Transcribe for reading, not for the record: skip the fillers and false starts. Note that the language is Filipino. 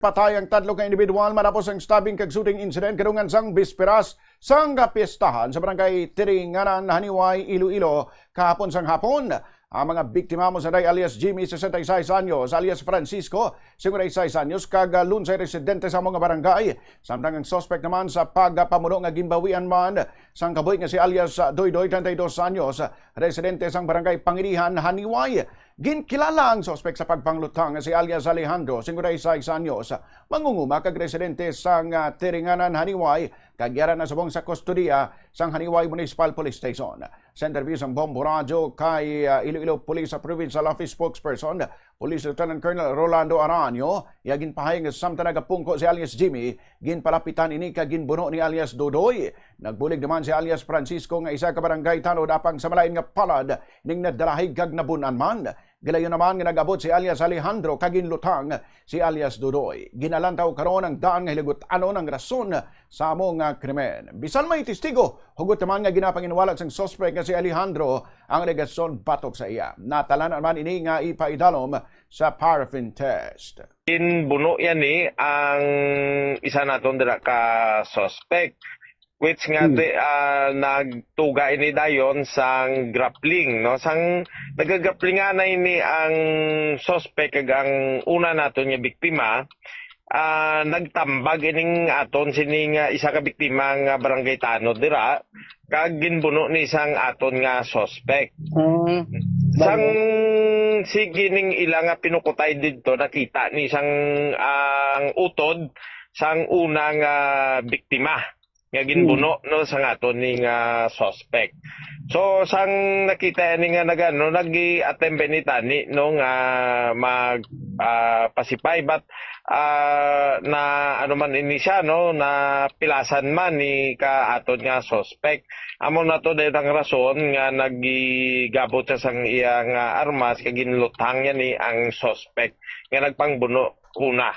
Patay ang tatlo ka individual matapos ang stabbing kag shooting incident kadungan sang bisperas sang kapistahan sa barangay Tiringanan, Haniway, Iloilo kahapon sang hapon. Ang mga biktima mo sa day alias Jimmy, 66 anyos, alias Francisco, 56 anyos, kag lunsay residente sa mga barangay. Samtang ang suspect naman sa pagpamuno nga gimbawian man sang kabuhi nga si alias Doydoy, 32 anyos, residente sang barangay Pangilihan, Haniway. Ginkilala ang suspect sa pagpanglutang nga si alias Alejandro, 56 anyos, mangunguma kag residente sang Tiringanan, Haniway, kagyara na subong sa kustodiya sang Haniway Municipal Police Station. Sa interview sang Bombo Radio kay Iloilo Police Provincial Office spokesperson, Police Lieutenant Colonel Rolando Aranio, yagin pahay nga samtang nagapungko si alias Jimmy, ginpalapitan ini kag ginbuno ni alias Dodoy. Nagbulig naman si alias Francisco nga isa ka barangay tanod apang sa malain nga palad ning nadalahig kag nabunan man. Gilayon naman nga nagabot si alias Alejandro kag ginlutang si alias Dodoy. Ginalantaw karon ang daan nga hilagut-ano ng rason sa among krimen. Bisan may testigo, hugot naman nga ginapanginwalag sang suspect nga si Alejandro ang alegasyon batok sa iya. Natalan naman ini nga ipaidalom sa paraffin test. Buno yan ang isa naton dira ka suspect, which nga nagtuga ini dayon sang grappling, no? Sang nagagrappling nga na ini ang suspect kag ang una naton nga biktima, nagtambag ining aton sining isa ka biktima nga barangay tanod dira kag ginbuno ni isang aton nga suspect. Sang sige ning ilang nga pinukutay didto, nakita ni isang ang utod sang unang biktima nga ginbuno no sang aton ning suspect. So sang nakita ni nga nagano nagi-attempt ni tani no nga mag pasipay, but na ano man ini siya no, na pilasan man ni ka aton nga suspect. Amo na to dahil ang rason nga nagigabot sa sang iyang armas kag ginlutang niya ni ang suspect nga nagpangbuno una.